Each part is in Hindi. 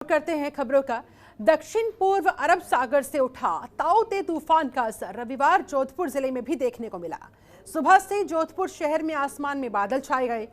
करते हैं खबरों का। दक्षिण पूर्व अरब सागर से उठा ताऊ ते तूफान का असर रविवार जोधपुर जिले में भी देखने को मिला। सुबह से जोधपुर शहर में आसमान में बादल छाए गए,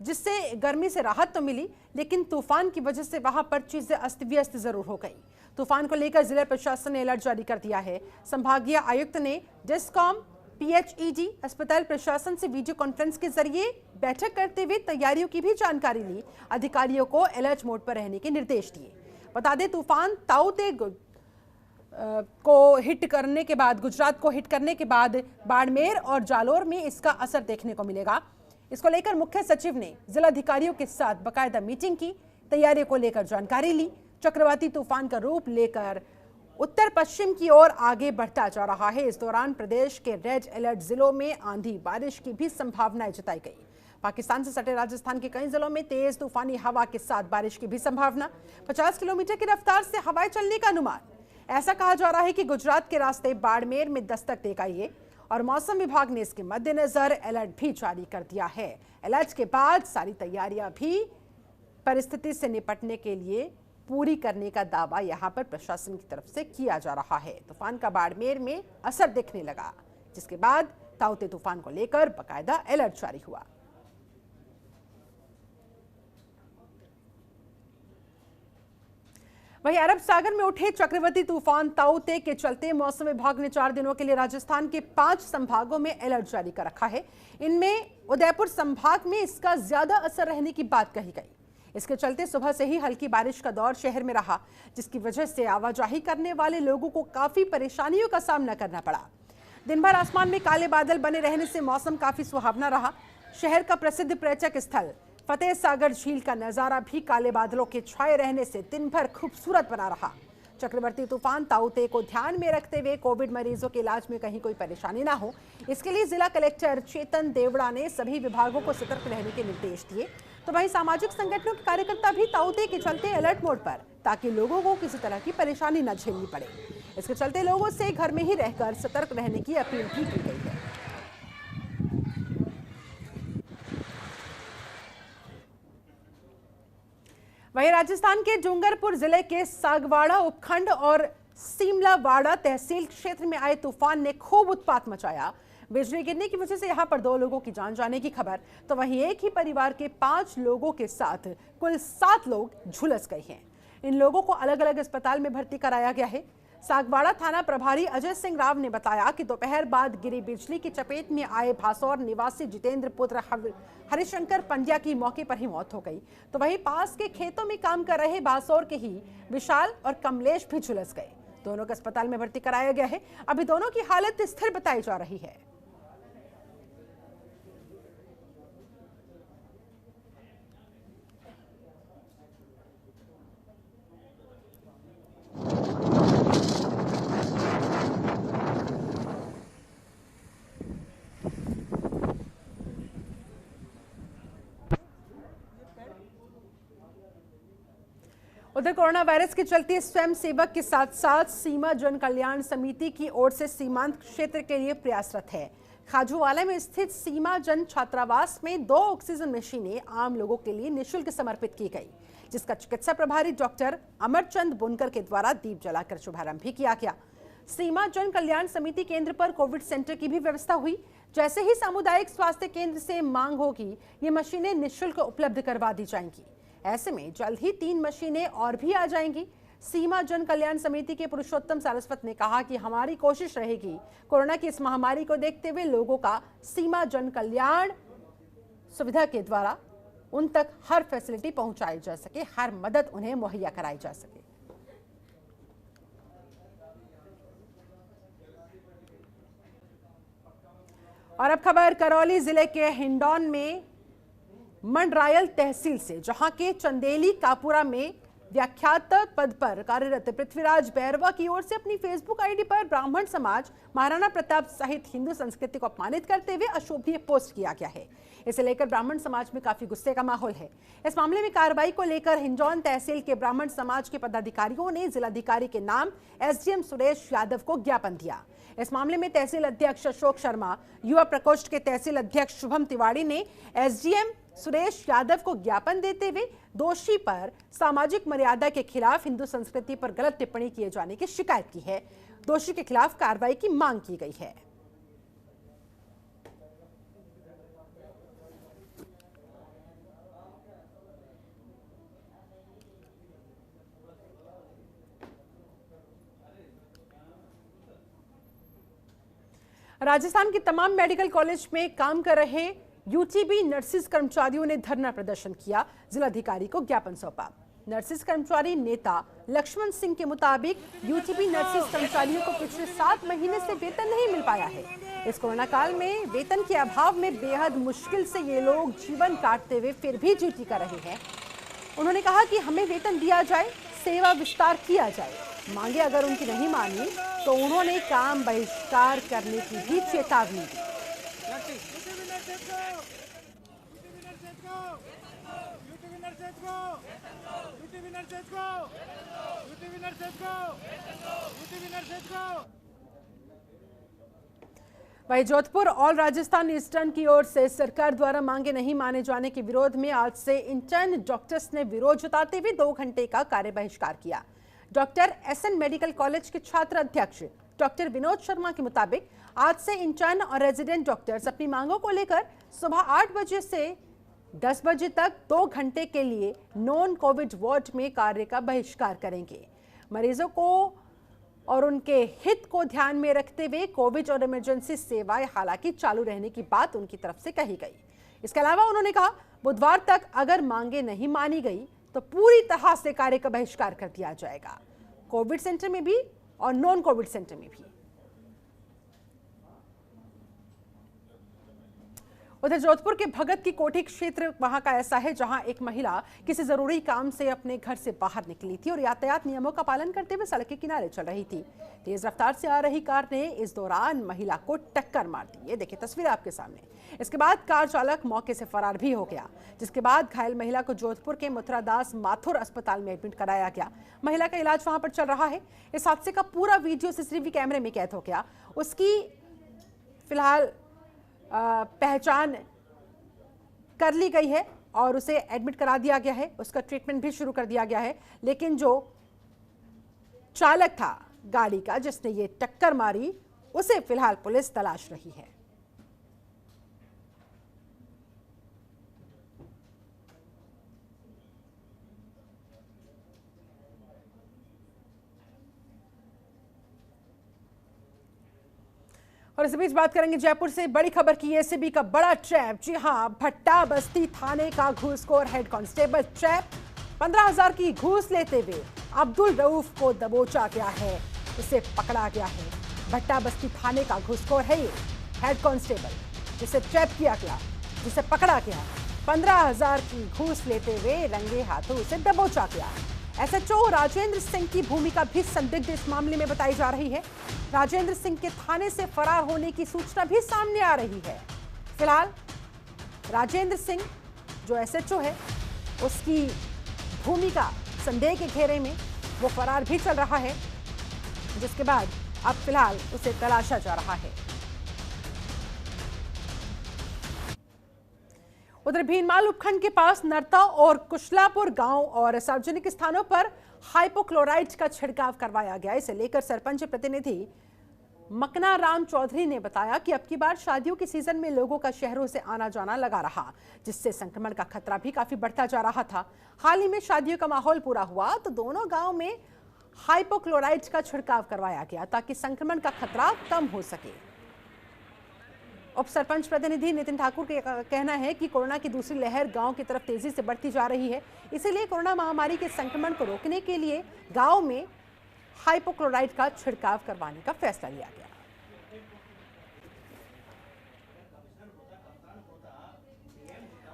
जिससे गर्मी से राहत तो मिली, लेकिन तूफान की वजह से वहां पर चीजें अस्त व्यस्त जरूर हो गई। तूफान को लेकर जिला प्रशासन ने अलर्ट जारी कर दिया है। संभागीय आयुक्त ने डिस्कॉम, पीएचईडी, अस्पताल प्रशासन से वीडियो कॉन्फ्रेंस के जरिए बैठक करते हुए तैयारियों की भी जानकारी ली। अधिकारियों को अलर्ट मोड पर रहने के निर्देश दिए। बता दें, तूफान ताऊ ते को हिट करने के बाद, गुजरात को हिट करने के बाद बाड़मेर और जालोर में इसका असर देखने को मिलेगा। इसको लेकर मुख्य सचिव ने जिलाधिकारियों के साथ बाकायदा मीटिंग की, तैयारियों को लेकर जानकारी ली। चक्रवाती तूफान का रूप लेकर उत्तर पश्चिम की ओर आगे बढ़ता जा रहा है। इस दौरान प्रदेश के रेड अलर्ट जिलों में आंधी बारिश की भी संभावनाएं जताई गई। पाकिस्तान से सटे राजस्थान के कई जिलों में तेज तूफानी हवा के साथ बारिश की भी संभावना। 50 किलोमीटर की रफ्तार से हवाएं चलने का अनुमान। ऐसा कहा जा रहा है कि गुजरात के रास्ते बाड़मेर में दस्तक देगा ये, और मौसम विभाग ने इसके मद्देनजर अलर्ट भी जारी कर दिया है। अलर्ट के बाद सारी तैयारियां भी परिस्थिति से निपटने के लिए पूरी करने का दावा यहां पर प्रशासन की तरफ से किया जा रहा है। तूफान का बाड़मेर में असर दिखने लगा, जिसके बाद ताऊ ते तूफान को लेकर बाकायदा अलर्ट जारी हुआ। वहीं अरब सागर में उठे चक्रवाती तूफान ताऊ ते के चलते मौसम विभाग ने 4 दिनों के लिए राजस्थान के 5 संभागों में अलर्ट जारी कर रखा है। इनमें उदयपुर संभाग में इसका ज्यादा असर रहने की बात कही गई। इसके चलते सुबह से ही हल्की बारिश का दौर शहर में रहा, जिसकी वजह से आवाजाही करने वाले लोगों को काफी परेशानियों का सामना करना पड़ा। दिन भर आसमान में काले बादल बने रहने से मौसम काफी सुहावना रहा। शहर का प्रसिद्ध पर्यटक स्थल फतेह सागर झील का नजारा भी काले बादलों के छाए रहने से दिन भर खूबसूरत बना रहा। चक्रवाती तूफान ताऊ ते को ध्यान में रखते हुए कोविड मरीजों के इलाज में कहीं कोई परेशानी ना हो, इसके लिए जिला कलेक्टर चेतन देवड़ा ने सभी विभागों को सतर्क रहने के निर्देश दिए। तो वहीं सामाजिक संगठनों के कार्यकर्ता भी ताऊ ते के चलते अलर्ट मोड पर, ताकि लोगों को किसी तरह की परेशानी न झेलनी पड़े। इसके चलते लोगों से घर में ही रहकर सतर्क रहने की अपील भी की गई है। वहीं राजस्थान के डूंगरपुर जिले के सागवाड़ा उपखंड और सीमलावाड़ा तहसील क्षेत्र में आए तूफान ने खूब उत्पात मचाया। बिजली गिरने की वजह से यहां पर 2 लोगों की जान जाने की खबर। तो वहीं एक ही परिवार के 5 लोगों के साथ कुल 7 लोग झुलस गए हैं। इन लोगों को अलग अलग अस्पताल में भर्ती कराया गया है। सागवाड़ा थाना प्रभारी अजय सिंह राव ने बताया कि दोपहर बाद गिरी बिजली की चपेट में आए भासौर निवासी जितेंद्र पुत्र हरिशंकर पंड्या की मौके पर ही मौत हो गई। तो वहीं पास के खेतों में काम कर रहे भासौर के ही विशाल और कमलेश भी झुलस गए। दोनों को अस्पताल में भर्ती कराया गया है। अभी दोनों की हालत स्थिर बताई जा रही है। उधर कोरोना वायरस के चलते स्वयं सेवक के साथ साथ सीमा जन कल्याण समिति की ओर से सीमांत क्षेत्र के लिए प्रयासरत है। खाजूवाला में स्थित सीमा जन छात्रावास में 2 ऑक्सीजन मशीनें आम लोगों के लिए निःशुल्क समर्पित की गई, जिसका चिकित्सा प्रभारी डॉक्टर अमरचंद बुनकर के द्वारा दीप जलाकर शुभारंभ भी किया गया। सीमा जन कल्याण समिति केंद्र पर कोविड सेंटर की भी व्यवस्था हुई। जैसे ही सामुदायिक स्वास्थ्य केंद्र से मांग होगी, ये मशीनें निःशुल्क उपलब्ध करवा दी जाएंगी। ऐसे में जल्द ही 3 मशीनें और भी आ जाएंगी। सीमा जन कल्याण समिति के पुरुषोत्तम सारस्वत ने कहा कि हमारी कोशिश रहेगी कोरोना की इस महामारी को देखते हुए लोगों का सीमा जन कल्याण सुविधा के द्वारा उन तक हर फैसिलिटी पहुंचाई जा सके, हर मदद उन्हें मुहैया कराई जा सके। और अब खबर करौली जिले के हिंडौन में मंडरायल तहसील से, जहां के चंदेली कापुरा में व्याख्याता पद पर कार्यरत पृथ्वीराज बैरवा की ओर से अपनी फेसबुक आईडी पर ब्राह्मण समाज, महाराणा प्रताप सहित हिंदू संस्कृति को अपमानित करते हुए अशोभनीय पोस्ट किया गया है। इसे लेकर ब्राह्मण समाज में काफी गुस्से का माहौल है। इस मामले में कार्रवाई को लेकर हिंडौन तहसील के ब्राह्मण समाज के पदाधिकारियों ने जिलाधिकारी के नाम एसडीएम सुरेश यादव को ज्ञापन दिया। इस मामले में तहसील अध्यक्ष अशोक शर्मा, युवा प्रकोष्ठ के तहसील अध्यक्ष शुभम तिवारी ने एसडीएम सुरेश यादव को ज्ञापन देते हुए दोषी पर सामाजिक मर्यादा के खिलाफ हिंदू संस्कृति पर गलत टिप्पणी किए जाने की शिकायत की है। दोषी के खिलाफ कार्रवाई की मांग की गई है। राजस्थान के तमाम मेडिकल कॉलेज में काम कर रहे यूटीबी नर्सिस कर्मचारियों ने धरना प्रदर्शन किया, जिलाधिकारी को ज्ञापन सौंपा। नर्सिस कर्मचारी नेता लक्ष्मण सिंह के मुताबिक यूटीबी नर्सिस कर्मचारियों को पिछले 7 महीने से वेतन नहीं मिल पाया है। इस कोरोना काल में वेतन के अभाव में बेहद मुश्किल से ये लोग जीवन काटते हुए फिर भी ड्यूटी कर रहे हैं। उन्होंने कहा कि हमें वेतन दिया जाए, सेवा विस्तार किया जाए। मांगे अगर उनकी नहीं मानी तो उन्होंने काम बहिष्कार करने की भी चेतावनी दी। वहीं जोधपुर और राजस्थान ईस्टर्न की ओर से सरकार द्वारा मांगे नहीं माने जाने के विरोध में आज से इंटर्न डॉक्टर्स ने विरोध जताते हुए 2 घंटे का कार्य बहिष्कार किया। डॉक्टर एसएन मेडिकल कॉलेज के छात्र अध्यक्ष डॉक्टर विनोद शर्मा के मुताबिक आज से इंटर्न और रेजिडेंट डॉक्टर्स अपनी मांगों को लेकर सुबह 8 बजे से 10 बजे तक 2 घंटे के लिए नॉन कोविड वार्ड में कार्य का बहिष्कार करेंगे। मरीजों को और उनके हित को ध्यान में रखते हुए कोविड और इमरजेंसी सेवाएं हालांकि चालू रहने की बात उनकी तरफ से कही गई। इसके अलावा उन्होंने कहा बुधवार तक अगर मांगे नहीं मानी गई तो पूरी तरह से कार्य का बहिष्कार कर दिया जाएगा, कोविड सेंटर में भी और नॉन कोविड सेंटर में भी। उधर जोधपुर के भगत की कोठी क्षेत्र वहां का ऐसा है जहां एक महिला किसी जरूरी काम से अपने घर से बाहर निकली थी और यातायात नियमों का पालन करते हुए सड़क के किनारे चल रही थी। तेज रफ्तार से आ रही कार ने इस दौरान महिला को टक्कर मार दी। ये देखिए तस्वीर आपके सामने। इसके बाद कार चालक मौके से फरार भी हो गया, जिसके बाद घायल महिला को जोधपुर के मथुरादास माथुर अस्पताल में एडमिट कराया गया। महिला का इलाज वहां पर चल रहा है। इस हादसे का पूरा वीडियो सीसीटीवी कैमरे में कैद हो गया। उसकी फिलहाल पहचान कर ली गई है और उसे एडमिट करा दिया गया है। उसका ट्रीटमेंट भी शुरू कर दिया गया है। लेकिन जो चालक था गाड़ी का जिसने ये टक्कर मारी, उसे फिलहाल पुलिस तलाश रही है। और इस बीच बात करेंगे जयपुर से बड़ी खबर की। एसीबी का बड़ा ट्रैप। जी हां, भट्टा बस्ती थाने का घूसखोर हेड कांस्टेबल ट्रैप। 15,000 की घूस लेते हुए अब्दुल रऊफ को दबोचा गया है, इसे पकड़ा गया है। भट्टा बस्ती थाने का घूसखोर है ये हेड कांस्टेबल, जिसे ट्रैप किया गया, जिसे पकड़ा गया। 15,000 की घूस लेते हुए रंगे हाथों उसे दबोचा गया। एसएचओ राजेंद्र सिंह की भूमिका भी संदिग्ध इस मामले में बताई जा रही है। राजेंद्र सिंह के थाने से फरार होने की सूचना भी सामने आ रही है। फिलहाल राजेंद्र सिंह जो एसएचओ है, उसकी भूमिका संदेह के घेरे में, वो फरार भी चल रहा है, जिसके बाद अब फिलहाल उसे तलाशा जा रहा है। उधर भीनमाल उपखंड के पास नरता और कुशलापुर गांव और सार्वजनिक स्थानों पर हाइपोक्लोराइड का छिड़काव करवाया गया। इसे लेकर सरपंच प्रतिनिधि मकना राम चौधरी ने बताया कि अब की बार शादियों के सीजन में लोगों का शहरों से आना जाना लगा रहा, जिससे संक्रमण का खतरा भी काफी बढ़ता जा रहा था। हाल ही में शादियों का माहौल पूरा हुआ तो दोनों गांव में हाइपोक्लोराइड का छिड़काव करवाया गया ताकि संक्रमण का खतरा कम हो सके। उप सरपंच प्रतिनिधि नितिन ठाकुर का कहना है कि कोरोना की दूसरी लहर गांव की तरफ तेजी से बढ़ती जा रही है, इसीलिए कोरोना महामारी के संक्रमण को रोकने के लिए गांव में हाइपोक्लोराइड का छिड़काव करवाने का फैसला लिया गया।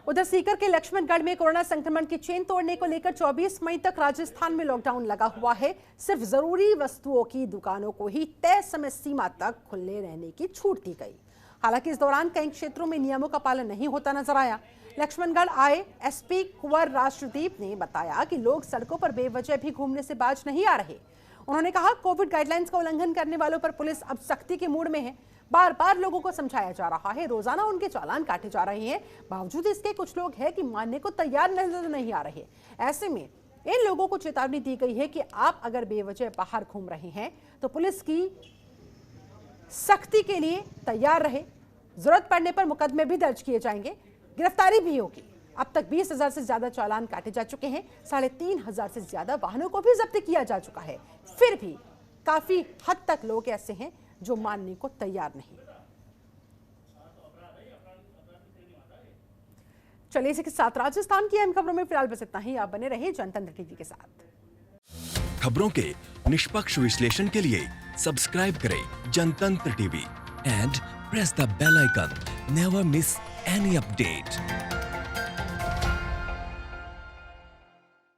उधर सीकर के लक्ष्मणगढ़ में कोरोना संक्रमण की चेन तोड़ने को लेकर 24 मई तक राजस्थान में लॉकडाउन लगा हुआ है। सिर्फ जरूरी वस्तुओं की दुकानों को ही तय समय सीमा तक खुले रहने की छूट दी गई। हालांकि इस दौरान कई क्षेत्रों में नियमों का पालन नहीं होता नजर आया। लक्ष्मणगढ़ आए एसपी कुंवर राष्ट्रदीप ने बताया कि लोग सड़कों पर बेवजह भी घूमने से बाज नहीं आ रहे। उन्होंने कहा कोविड गाइडलाइंस का उल्लंघन करने वालों पर पुलिस अब सख्ती के मूड में है। बार बार लोगों को समझाया जा रहा है, रोजाना उनके चालान काटे जा रहे हैं। बावजूद इसके कुछ लोग हैं कि मानने को तैयार नजर नहीं आ रहे। ऐसे में इन लोगों को चेतावनी दी गई है कि आप अगर बेवजह बाहर घूम रहे हैं तो पुलिस की सख्ती के लिए तैयार रहे। जरूरत पड़ने पर मुकदमे भी दर्ज किए जाएंगे, गिरफ्तारी भी होगी। अब तक 20,000 से ज्यादा चालान काटे जा चुके हैं, 3,500 से ज्यादा वाहनों को भी जब्त किया जा चुका है। फिर भी काफी हद तक लोग ऐसे हैं जो मानने को तैयार नहीं। चलिए इसी के साथ राजस्थान की अहम खबरों में फिलहाल बस इतना ही। आप बने रहे जनतंत्र टीवी के साथ। खबरों के निष्पक्ष विश्लेषण के लिए सब्सक्राइब करें Jantantra TV and press the bell icon. Never miss any update.